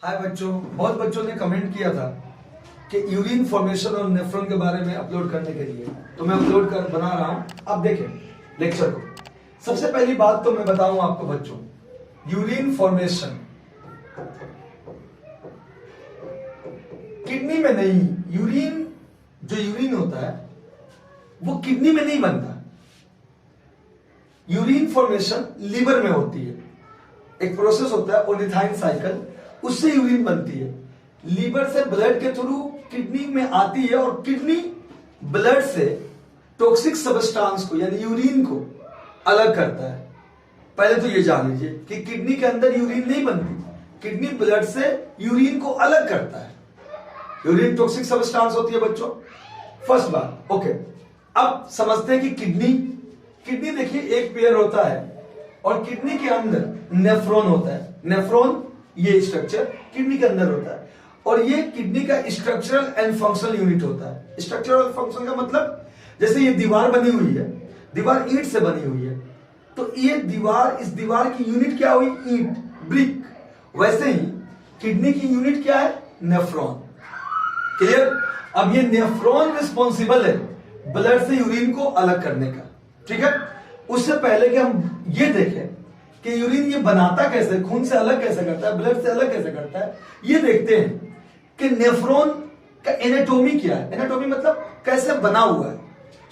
हाय बच्चों, बहुत बच्चों ने कमेंट किया था कि यूरिन फॉर्मेशन और नेफ्रॉन के बारे में अपलोड करने के लिए, तो मैं अपलोड कर बना रहा हूं। अब देखें लेक्चर को। सबसे पहली बात तो मैं बताऊं आपको बच्चों, यूरिन फॉर्मेशन किडनी में नहीं, यूरिन जो यूरिन होता है वो किडनी में नहीं बनता। यूरिन फॉर्मेशन लीवर में होती है। एक प्रोसेस होता है ओलिथाइन साइकिल, उससे यूरिन बनती है। लीवर से ब्लड के थ्रू किडनी में आती है और किडनी ब्लड से टॉक्सिक सब्सटेंस को यानी यूरिन को अलग करता है। पहले तो ये जान लीजिए कि किडनी के अंदर यूरिन नहीं बनती, किडनी ब्लड से यूरिन को अलग करता है। यूरिन टॉक्सिक सब्सटेंस होती है बच्चों, फर्स्ट बात। ओके, अब समझते हैं कि किडनी देखिए एक पेयर होता है और किडनी के अंदर नेफ्रॉन होता है। नेफ्रॉन ये स्ट्रक्चर किडनी के अंदर होता है और ये किडनी का स्ट्रक्चरल एंड फंक्शनल यूनिट होता है। स्ट्रक्चरल फंक्शन का मतलब जैसे ये दीवार बनी हुई है, दीवार ईंट से बनी हुई है, तो ये दीवार, इस दीवार की यूनिट क्या हुई? ईंट, ब्रिक। वैसे ही किडनी की यूनिट क्या है? नेफ्रॉन। क्लियर? अब ये नेफ्रॉन रिस्पॉन्सिबल है ब्लड से यूरिन को अलग करने का। ठीक है, उससे पहले कि हम ये देखें कि यूरिन ये बनाता कैसे, खून से अलग कैसे करता है, ब्लड से अलग कैसे करता है, ये देखते हैं कि नेफ्रॉन का एनाटॉमी क्या है। एनाटॉमी मतलब कैसे बना हुआ है।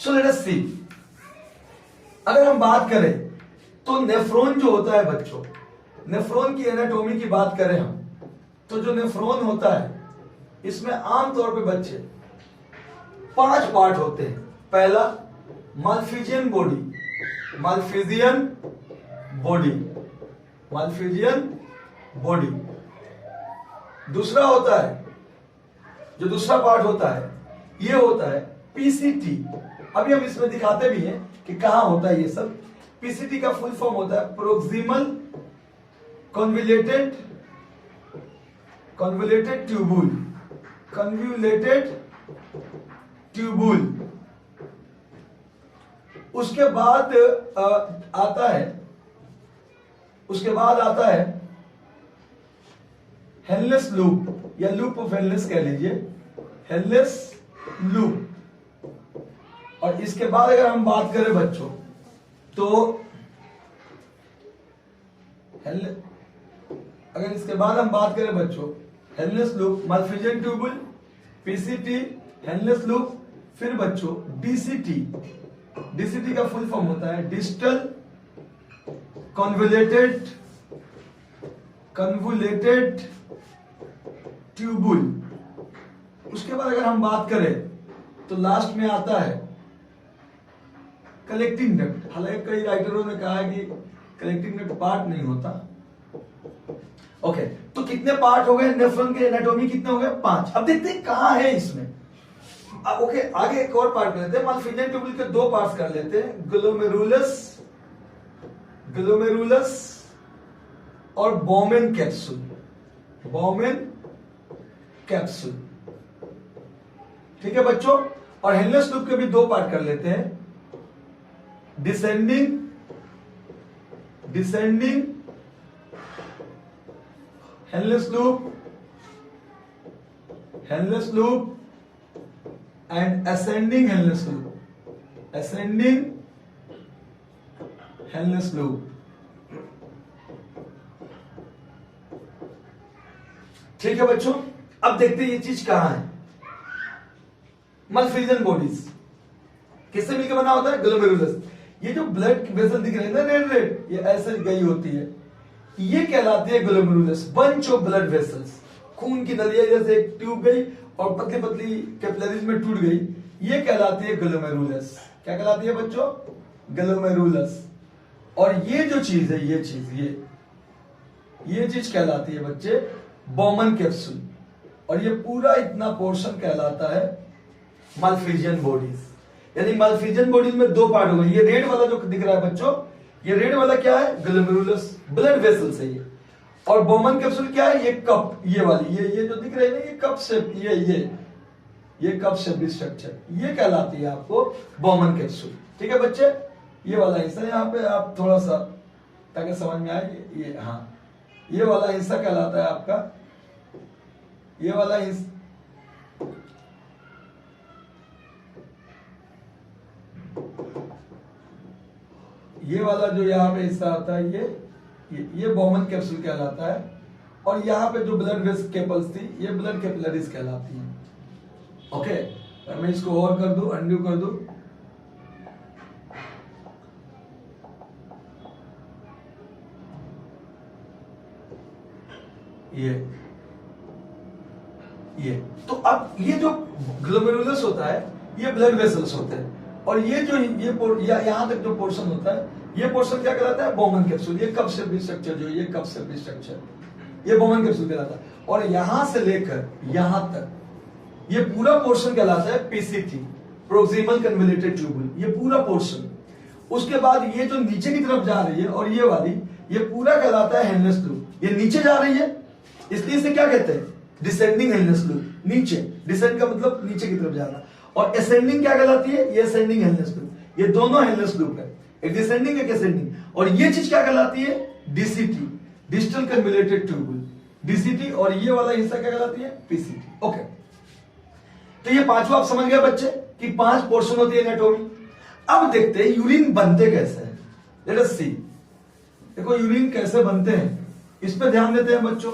सो लेट अस सी। अगर हम बात करें तो नेफ्रॉन जो होता है बच्चों, नेफ्रॉन की एनाटॉमी की बात करें हम, तो जो नेफ्रॉन होता है इसमें आमतौर पे बच्चे 5 पार्ट होते हैं। पहला Malpighian body, Malpighian body, Malpighian body. दूसरा होता है, जो दूसरा पार्ट होता है ये होता है पीसीटी। अभी हम इसमें दिखाते भी हैं कि कहां होता है ये सब। पीसीटी का फुल फॉर्म होता है proximal convoluted tubule, convoluted tubule. उसके बाद आता है हेलनेस लूप या लूप ऑफ हेलनेस कह लीजिए, हेलनेस लूप। और इसके बाद अगर हम बात करें बच्चों तो अगर इसके बाद हम बात करें बच्चों, हेलनेस loop, Malpighian tubule, PCT, हेलनेस loop, फिर बच्चों डीसीटी। डीसीटी का फुल फॉर्म होता है डिस्टल कन्वोल्यूटेड ट्यूबुल। उसके बाद अगर हम बात करें तो लास्ट में आता है कलेक्टिंग डक्ट। हालांकि कई राइटरों ने कहा है कि कलेक्टिंग डक्ट पार्ट नहीं होता। ओके, तो कितने पार्ट हो गए नेफ्रॉन के? एनाटॉमी कितने हो गए? 5। अब देखते हैं कहां है इसमें। ओके, आगे एक और पार्ट लेते हैं। मालफिजियन ट्यूबुल के 2 पार्ट्स कर लेते हैं, ग्लोमेरुलस और बोमेन कैप्सूल। ठीक है बच्चों, और हेलनेस लूप के भी 2 पार्ट कर लेते हैं, descending हेलनेस loop and ascending हेलनेस loop. ठीक है बच्चों, अब देखते हैं ये चीज कहां है। मालफिजियन बॉडीज किससे मिलकर बना होता है? ग्लोमेरुलस। ये जो ब्लड वेसल दिख रहे हैं ना, रेड, ये ऐसे गई होती है, ये कहलाती है glomerulus, bunch of blood vessels. खून की नलियां जैसे एक ट्यूब गई और पतली पतली कैपिलरीज में टूट गई, ये कहलाती है ग्लोमेरुलस। क्या कहलाती है बच्चों? ग्लोमेरुलस। और ये जो चीज है, ये चीज कहलाती है बच्चे बोमन कैप्सूल। और ये पूरा इतना पोर्शन कहलाता है मालफिजियन बॉडीज। यानी मालफिजियन बॉडीज में 2 पार्ट हो गए। ये रेड वाला जो दिख रहा है बच्चों, ये रेड वाला क्या है? ग्लोमेरुलस, ब्लड वेसल से ये। और बोमन कैप्सूल क्या है? ये कप, ये वाली, ये जो दिख रही है ना, ये कप शेप, ये कप शेप स्ट्रक्चर, ये कहलाती है आपको बोमन कैप्सूल। ठीक है बच्चे, ये वाला हिस्सा यहाँ पे आप थोड़ा सा ताकि समझ में आए, ये हाँ, ये वाला हिस्सा कहलाता है आपका ये वाला हिस्सा, ये वाला जो यहाँ पे हिस्सा आता है ये बॉमन कैप्सूल कहलाता है। और यहाँ पे जो ब्लड वेसिकल्स थी ये ब्लड कैपिलरीज कहलाती हैं। ओके, मैं इसको और कर दूं, अनड्यू कर दूं। ये तो अब ये जो ग्लोमेरुलस होता है ये ब्लड वेसल्स होते हैं, और ये जो यहां तक जो पोर्शन होता है ये पोर्शन क्या कहलाता है? Bowman capsule. ये कप शेप स्ट्रक्चर जो ये कप शेप स्ट्रक्चर ये बॉमन कैप्सूल कहलाता है। और यहां से लेकर यहां तक ये पूरा पोर्शन कहलाता है पीसीटी, प्रोक्सिमल कन्वोल्यूटेड ट्यूबुल, ये पूरा पोर्शन। उसके बाद ये जो नीचे की तरफ जा रही है और ये वाली, ये पूरा कहलाता है हेनलेस लूप। ये नीचे जा रही है इसलिए इसे क्या कहते हैं? Descending Henle's loop. नीचे, डिसेंड का मतलब नीचे की तरफ जाना। और असेंडिंग क्या कहलाती है? ये असेंडिंग हेनलेस लूप। ये दोनों हेनलेस लूप है, एक डिसेंडिंग एक असेंडिंग। और ये चीज क्या कहलाती है? DCT, distal convoluted tubule, DCT. और ये वाला हिस्सा क्या कहलाती है? पीसीटी। ओके, तो ये पांचवा आप समझ गए बच्चे कि 5 पोर्शन होती है एनाटॉमी। अब देखते हैं यूरिन बनते कैसे हैं। लेट अस सी। देखो यूरिन कैसे बनते हैं इस पे ध्यान देते हैं बच्चों।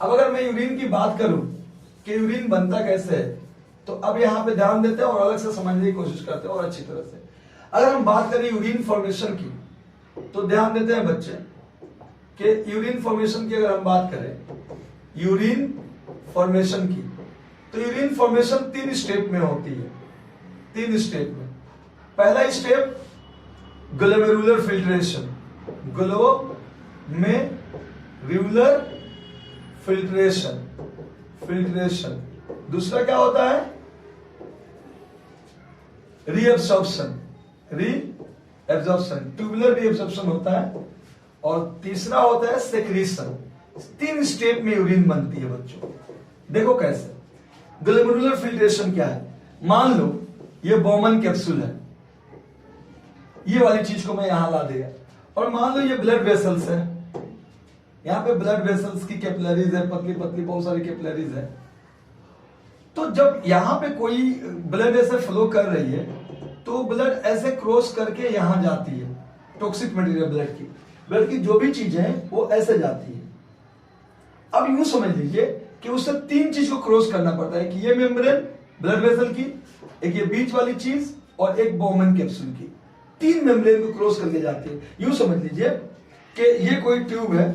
अब अगर मैं यूरिन की बात करूं कि यूरिन बनता कैसे है, तो अब यहां पे ध्यान देते हैं और अलग से समझने की कोशिश करते हैं और अच्छी तरह से। अगर हम बात करें यूरिन फॉर्मेशन की, तो ध्यान देते हैं बच्चे कि यूरिन फॉर्मेशन की अगर हम बात करें, यूरिन फॉर्मेशन की, तो यूरिन फॉर्मेशन 3 स्टेप में होती है। 3 स्टेप में। पहला step glomerular filtration, glomerular filtration. दूसरा क्या होता है? रीएब्सॉर्प्शन, ट्यूबुलर रीएब्सॉर्प्शन होता है। और तीसरा होता है सेक्रीशन। 3 स्टेप में यूरिन बनती है बच्चों। देखो कैसे। ग्लोमेरुलर फिल्ट्रेशन क्या है? मान लो ये बॉमन कैप्सूल है, ये वाली चीज को मैं यहां ला दिया, और मान लो ये ब्लड वेसल्स है। यहां पे ब्लड वेसल्स की कैपिलरीज है, पतली पतली बहुत सारी कैपिलरीज है। तो जब यहां पे कोई ब्लड ऐसे फ्लो कर रही है, तो ब्लड ऐसे क्रॉस करके यहां जाती है। टॉक्सिक मटेरियल ब्लड की जो भी चीजें हैं वो ऐसे जाती है। अब यूं समझ लीजिए कि उसे 3 चीज को क्रॉस करना पड़ता है कि ये मेम्ब्रेन ब्लड वेसल की, एक ये बीच वाली चीज, और एक बॉमन कैप्सूल की। 3 मेम्ब्रेन को क्रॉस करके जाती है। यूं समझ लीजिए कि ये कोई ट्यूब है।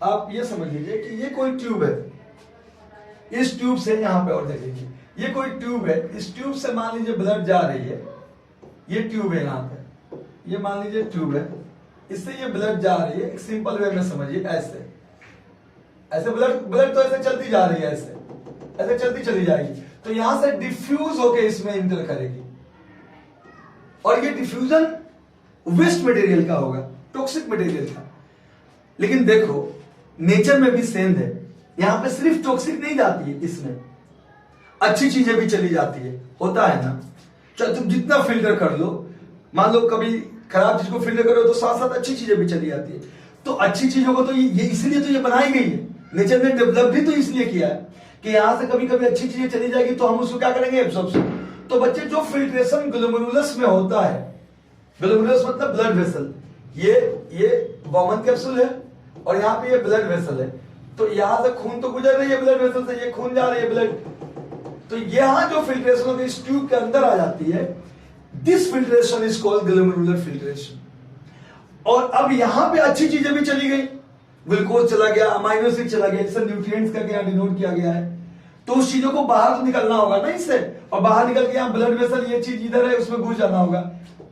आप ये समझ लीजिए कि ये कोई ट्यूब है। इस ट्यूब से यहां पे और देखेंगे, ये कोई ट्यूब है। इस ट्यूब से मान लीजिए ब्लड जा रही है। ये ट्यूब है यहां पे, ये मान लीजिए ट्यूब है, इससे ये ब्लड जा रही है। एक सिंपल वे में समझिए, ऐसे ऐसे ब्लड तो ऐसे चलती जा रही है, ऐसे चलती चली जाएगी। तो यहां से डिफ्यूज होके इसमें इंटर करेगी, और ये डिफ्यूजन वेस्ट मटेरियल का होगा, टॉक्सिक मटेरियल का। लेकिन देखो नेचर में भी सेम है। यहां पे सिर्फ टॉक्सिक नहीं जाती है, इसमें अच्छी चीजें भी चली जाती है। होता है ना, तुम जितना फिल्टर कर लो, मान लो कभी खराब चीज को फिल्टर करो तो साथ साथ अच्छी चीजें भी चली जाती है। तो अच्छी चीजों को तो ये इसलिए तो ये बनाई गई है, नेचर ने डेवलप भी तो इसलिए किया है कि यहां से कभी कभी अच्छी चीजें चली जाएगी तो हम उसको क्या करेंगे? एब्सॉर्प्शन। तो बच्चे जो फिल्ट्रेशन ग्लोमेरुलस में होता है, ग्लोमेरुलस मतलब ब्लड वेसल, ये बॉमन कैप्सूल है और यहाँ पे ये ब्लड वेसल है। तो यहां से खून तो गुजर रही है ब्लड वेसल से, ये खून जा रही है ब्लड। तो यहां जो फिल्ट्रेशन होती है इस ट्यूब के अंदर आ जाती है। This filtration is called glomerular filtration. और अब यहां पे अच्छी चीजें भी चली गई, ग्लूकोज चला गया, अमाइनो एसिड चला गया, जिसे न्यूट्रिएंट्स करके यहां डिनोट किया गया है। तो उस चीजों को बाहर तो निकलना होगा ना इससे, और बाहर निकल के यहाँ ब्लड वेसल, ये चीज इधर है, उसमें घुस जाना होगा,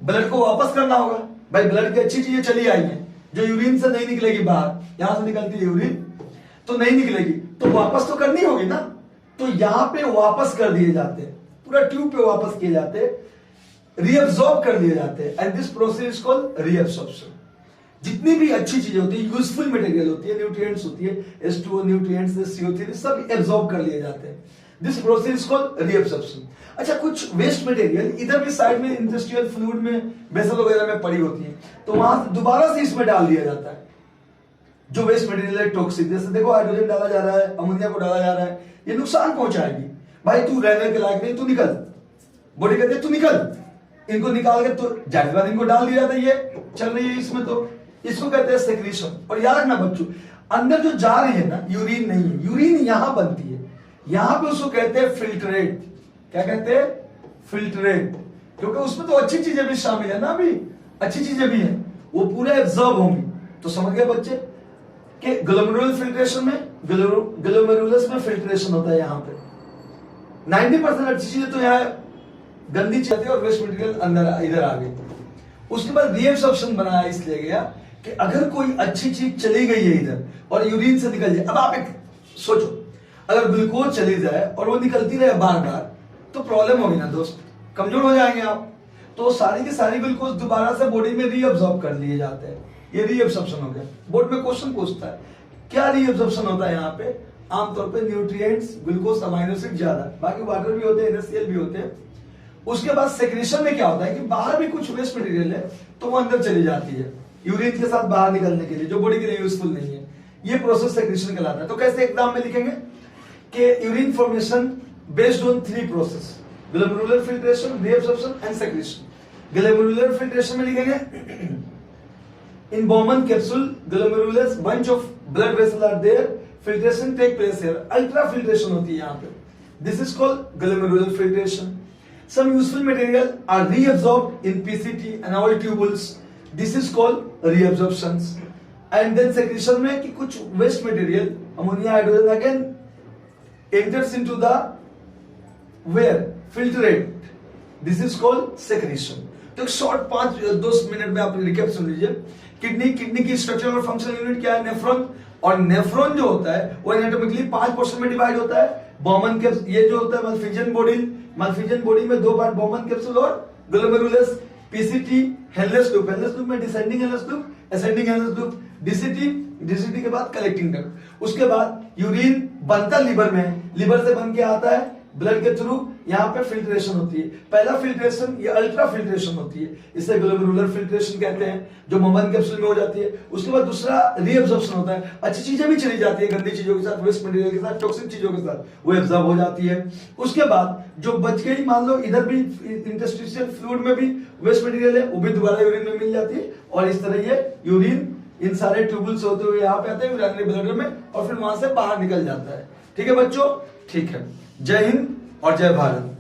ब्लड को वापस करना होगा। भाई ब्लड की अच्छी चीजें चली आई है जो यूरिन से नहीं निकलेगी बाहर, यहां से निकलती है यूरिन तो नहीं निकलेगी, तो वापस तो करनी होगी ना। तो यहां पे वापस कर दिए जाते हैं, पूरा ट्यूब पे वापस किए जाते हैं, रीअब्सॉर्ब कर दिए जाते हैं। And this process is called reabsorption. जितनी भी अच्छी चीजें होती है, यूजफुल मटेरियल होती है, न्यूट्रिएंट्स होती है, H2O न्यूट्रिएंट्स, CO3 सब एब्सॉर्ब कर लिए जाते हैं। This process is called reabsorption. अच्छा, कुछ वेस्ट मटेरियल इधर भी साइड में इंडस्ट्रियल फ्लूइड में, वेसल वगैरह में पड़ी होती है, तो वहां से दोबारा से इसमें डाल दिया जाता है, जो वेस्ट मटेरियल है टॉक्सिक, जैसे देखो हाइड्रोजन डाला जा रहा है, अमोनिया को डाला जा रहा है, ये नुकसान पहुंचाएगी। भाई तू रहने के लायक नहीं, तू निकल। बॉडी कहती है तू निकल, इनको निकाल के तो जाहिर बात इनको डाल दिया था, ये चल रही है इसमें, तो इसको कहते हैं सेक्रीशन। और याद रखना बच्चों, अंदर जो जा रही है ना, यूरिन नहीं है, यूरिन यहां बनती है, यहां पे उसको कहते हैं फिल्ट्रेट। क्या कहते हैं? फिल्ट्रेट। क्योंकि उसमें तो अच्छी चीजें भी शामिल है ना, अभी अच्छी चीजें भी हैं, वो पूरे एब्जॉर्ब होंगी। तो समझ गए बच्चे कि ग्लोमेरुलर फिल्ट्रेशन में, ग्लोमेरुलस में फिल्ट्रेशन होता है। यहाँ पे 90% अच्छी चीजें तो यहाँ गंदी चीजें और वेस्ट मटेरियल अंदर इधर आ गई। उसके बाद रीएब्सॉर्प्शन बनाया इसलिए गया कि अगर कोई अच्छी चीज चली गई है इधर और यूरिन से निकल जाए, अब आप एक सोचो, अगर ग्लूकोज चली जाए और वो निकलती रहे बार बार, तो प्रॉब्लम होगी ना दोस्त, कमजोर हो जाएंगे आप। तो सारी की सारी ग्लूकोज दोबारा से बॉडी में रीअब्सॉर्ब कर लिए जाते हैं, ये रीअब्सॉर्प्शन हो गया। बोर्ड में क्वेश्चन पूछता है क्या रीअब्सॉर्प्शन होता है यहाँ पे? आमतौर पे न्यूट्रिएंट्स, ग्लूकोज, अमाइनो एसिड ज्यादा, बाकी वाटर भी होते हैं, NaCl भी होते हैं। उसके बाद सेक्रेशन में क्या होता है कि बाहर भी कुछ वेस्ट मटेरियल है तो वो अंदर चली जाती है यूरिन के साथ बाहर निकलने के लिए, जो बॉडी के लिए यूजफुल नहीं है। ये प्रोसेस सेक्रेशन कहलाता है। तो कैसे एग्जाम में लिखेंगे कि urine formation based on 3 process, glomerular filtration, reabsorption and secretion. Glomerular filtration में लिखेंगे in Bowman capsule glomerulus bunch of blood vessels are there, filtration take place here, ultra filtration होती है यहाँ पे, this is called glomerular filtration. Some useful material are reabsorbed in PCT and all tubules, this is called reabsorptions. And then secretion में कि कुछ waste material ammonia, hydrogen again enters into the where filtrate, this is called secretion. तो short 5-10 minute में आप recap सुन लीजिए। Kidney की structure और functional unit क्या है? नेफ्रॉन। और नेफ्रॉन जो होता है वो एनाटॉमिकली 5 पोर्शन में डिवाइड होता है। बॉमन कैप्सूल, ये जो होता है मल्फिजन बॉडी में 2 पार्ट, बॉमन कैप्सूल और ग्लोमेरुलस। पीसीटी हेलनेस लूप में descending हेलनेस loop, ascending हेलनेस loop. DCT के बाद कलेक्टिंग डक्ट। उसके बाद यूरिन बनता लीवर में, लीवर से बन के आता है ब्लड के थ्रू, यहाँ पे फिल्ट्रेशन होती है। पहला फिल्ट्रेशन ये अल्ट्रा फिल्ट्रेशन होती है, इसे ग्लोमेरुलर फिल्ट्रेशन कहते हैं, जो बॉमन कैप्सूल में हो जाती है। उसके बाद दूसरा रीअब्सॉर्प्शन होता है, अच्छी चीजें भी चली जाती है, गंदी चीजों के साथ, वेस्ट मटेरियल के साथ, टॉक्सिक चीजों के साथ, वो एब्जॉर्ब हो जाती है। उसके बाद जो बच गई, मान लो इधर भी इंटरस्टिशियल फ्लूइड में भी वेस्ट मटेरियल है, वो भी दोबारा यूरिन में मिल जाती है। और इस तरह ये यूरिन इन सारे ट्यूबुल्स होते हुए यहाँ पे आते हैं यूरिनरी ब्लैडर में, और फिर वहां से बाहर निकल जाता है। ठीक है बच्चों? ठीक है। जय हिंद और जय भारत।